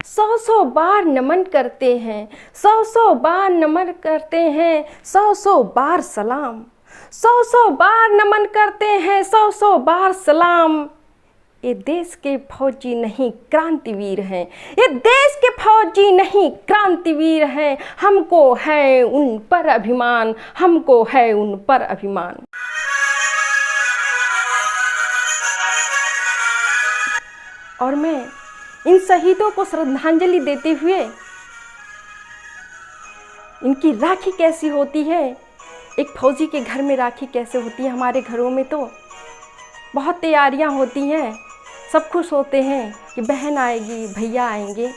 सौ सौ बार नमन करते हैं, सौ सौ बार नमन करते हैं, सौ सौ बार सलाम, सौ सौ बार नमन करते हैं, सौ सौ बार सलाम। ये देश के फौजी नहीं क्रांतिवीर हैं, ये देश के फौजी नहीं क्रांतिवीर हैं। हमको है उन पर अभिमान, हमको है उन पर अभिमान। और मैं इन शहीदों को श्रद्धांजलि देते हुए, इनकी राखी कैसी होती है, एक फौजी के घर में राखी कैसे होती है। हमारे घरों में तो बहुत तैयारियां होती हैं, सब खुश होते हैं कि बहन आएगी, भैया आएंगे,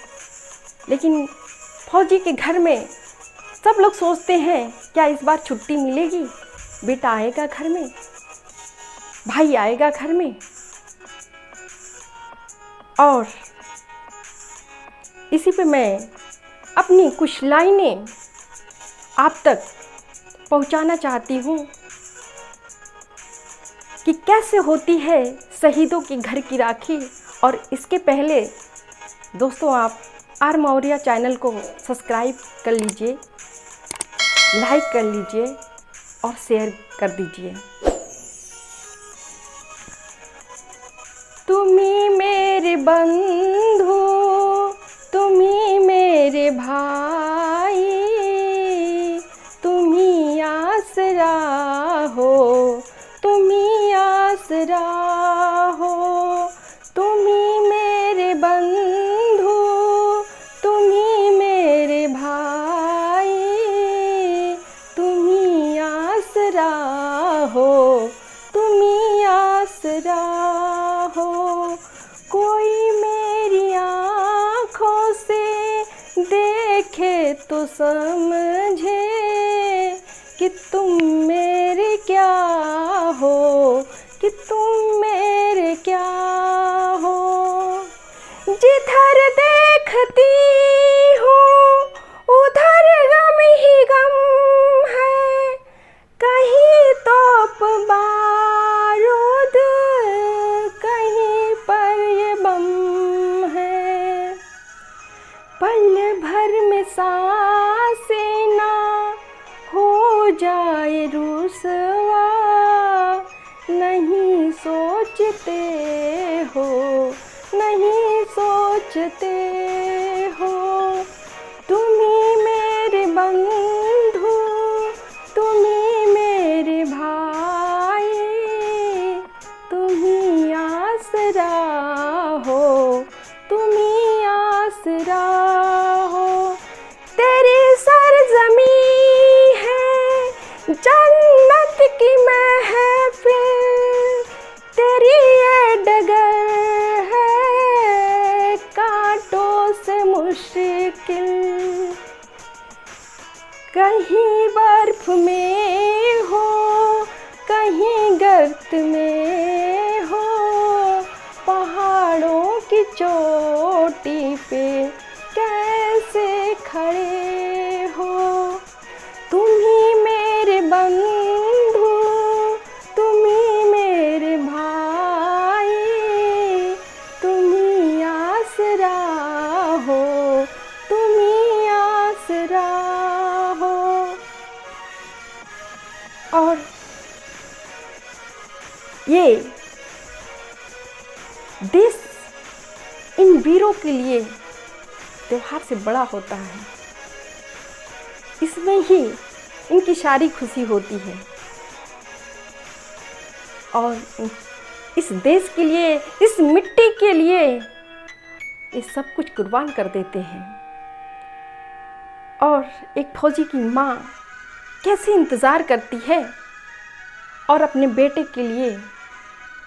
लेकिन फौजी के घर में सब लोग सोचते हैं क्या इस बार छुट्टी मिलेगी, बेटा आएगा घर में, भाई आएगा घर में। और इसी पे मैं अपनी कुछ लाइनें आप तक पहुंचाना चाहती हूँ कि कैसे होती है शहीदों के घर की राखी। और इसके पहले दोस्तों आप आर मौर्या चैनल को सब्सक्राइब कर लीजिए, लाइक कर लीजिए और शेयर कर दीजिए। तुम्ही मेरे बंधु, तुम्ही मेरे भाई, तुम्ही आसरा हो, तुम्ही आसरा हो। तुम्ही मेरे बंधु, तुम्ही मेरे भाई, तुम्ही आसरा हो, तुम्ही आसरा हो। कोई मेरी आँखों से देखे तो समझे कि तुम मेरे क्या हो, कि तुम मेरे क्या हो। जिधर देखती हूँ उधर गम ही गम है, कहीं तोप बारूद, कहीं पर ये बम है। पल भर में सांसें ना हो जाए रुसवा, नहीं सोचते हो, नहीं सोचते हो। तुम्ही मेरे बंधु, तुम्ही मेरे भाई, तुम्ही आसरा हो, तुम्ही आसरा हो। तेरी सरजमी है जन्नत की महफिल, तेरी ये डगर है कांटों से मुश्किल। कहीं बर्फ में हो, कहीं गर्त में हो, पहाड़ों की चोटी पे कैसे खड़े हो। तुम्ही मेरे बंधु, तुम्ही मेरे भाई, तुम्ही आसरा हो, तुम्ही आसरा हो। और ये देश इन वीरों के लिए त्योहार से बड़ा होता है, इसमें ही इनकी सारी खुशी होती है। और इस देश के लिए, इस मिट्टी के लिए ये सब कुछ कुर्बान कर देते हैं। और एक फौजी की माँ कैसे इंतज़ार करती है और अपने बेटे के लिए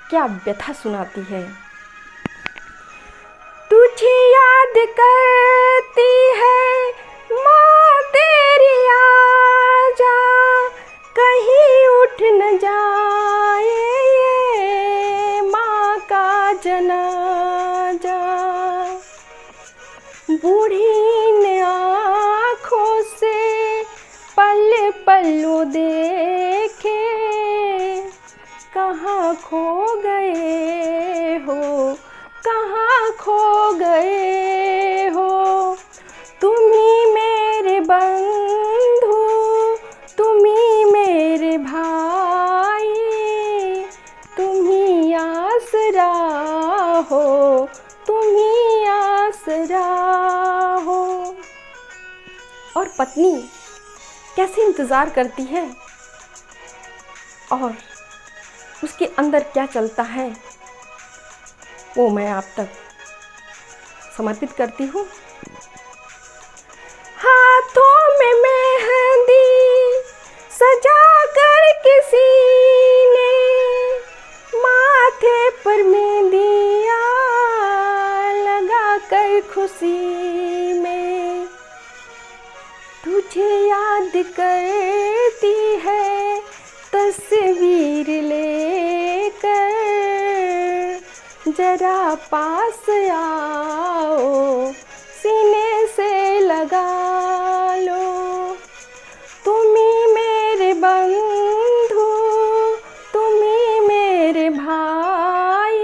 क्या व्यथा सुनाती है। तुझे याद करती है माँ तेरी, आजा कहीं उठ न जाए ये माँ का जनाजा। बूढ़ी ने आँखों से पल पल्लू देखे, कहाँ खो गए हो, कहाँ खो गए हो। आसरा हो। और पत्नी कैसे इंतज़ार करती है और उसके अंदर क्या चलता है वो मैं आप तक समर्पित करती हूँ। हाथों में मेहंदी सजा कर किसी ने, माथे पर मेहंदिया लगा कर खुशी में, तुझे याद करती है तस्वीर लेकर, जरा पास आओ सीने से लगा लो। तुम ही मेरे बंधु, तुम ही मेरे भाई,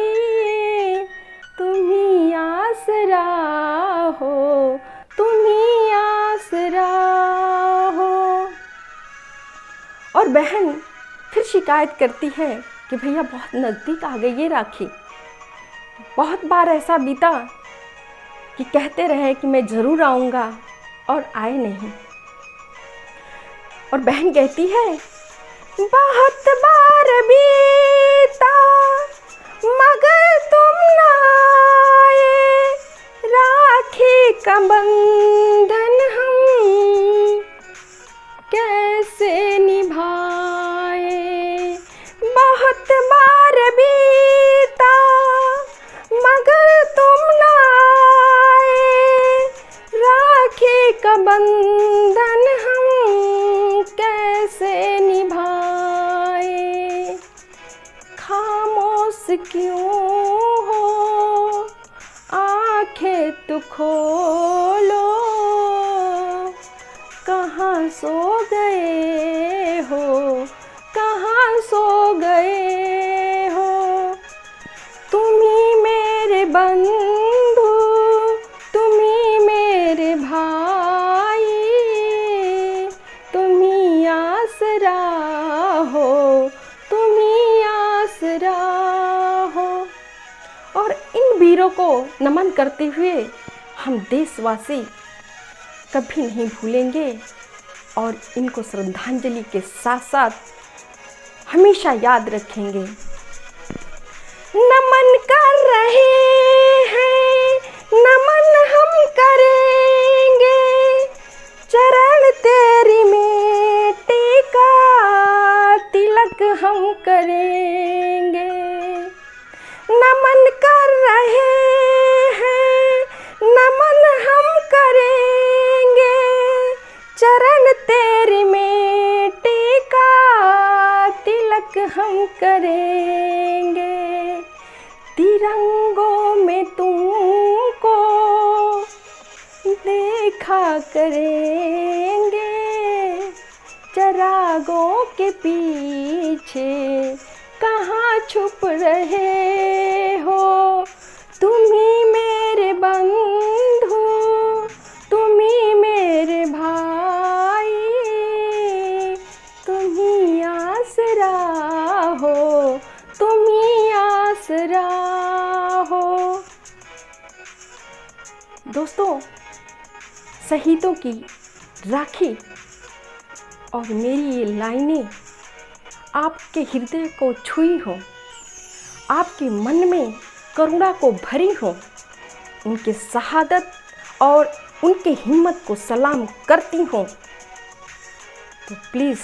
तुम ही आसरा हो, तुम ही आसरा हो। और बहन फिर शिकायत करती है कि भैया बहुत नज़दीक आ गई ये राखी। बहुत बार ऐसा बीता कि कहते रहे कि मैं ज़रूर आऊँगा और आए नहीं। और बहन कहती है बहुत बार बीता मगर तुम ना आए, राखी का बंधन हम कैसे निभाए। बहुत बार बीता मगर तुम ना आए, राखी का बंधन हम कैसे निभाए। खामोश क्यों हो आंखें तो खोलो, कहाँ सो गए हो, कहाँ सो गए हो। तुम ही मेरे बंधु, तुम ही मेरे भाई, तुम ही आसरा हो, तुम ही आसरा हो। और इन वीरों को नमन करते हुए हम देशवासी कभी नहीं भूलेंगे और इनको श्रद्धांजलि के साथ साथ हमेशा याद रखेंगे। नमन कर रहे हैं, नमन हम करेंगे, चरण तेरी मिट्टी का तिलक हम करेंगे। नमन कर रहे हैं, नमन हम करेंगे, चरण तेरी मिट्टी का तिलक हम करेंगे। तिरंगों में तुमको देखा करेंगे, चरागों के पीछे कहाँ छुप रहे हो। तुम ही मेरे बंधु, तुम ही मेरे भाई, तुम ही आसरा हो, तुम ही आसरा हो। दोस्तों, शहीदों की राखी और मेरी ये लाइनें आपके हृदय को छुई हो, आपके मन में करुणा को भरी हो, उनके शहादत और उनके हिम्मत को सलाम करती हो, तो प्लीज़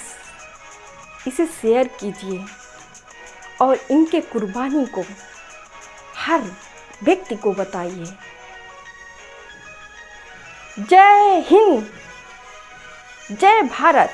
इसे शेयर कीजिए और इनके कुर्बानी को हर व्यक्ति को बताइए। जय हिंद, जय भारत।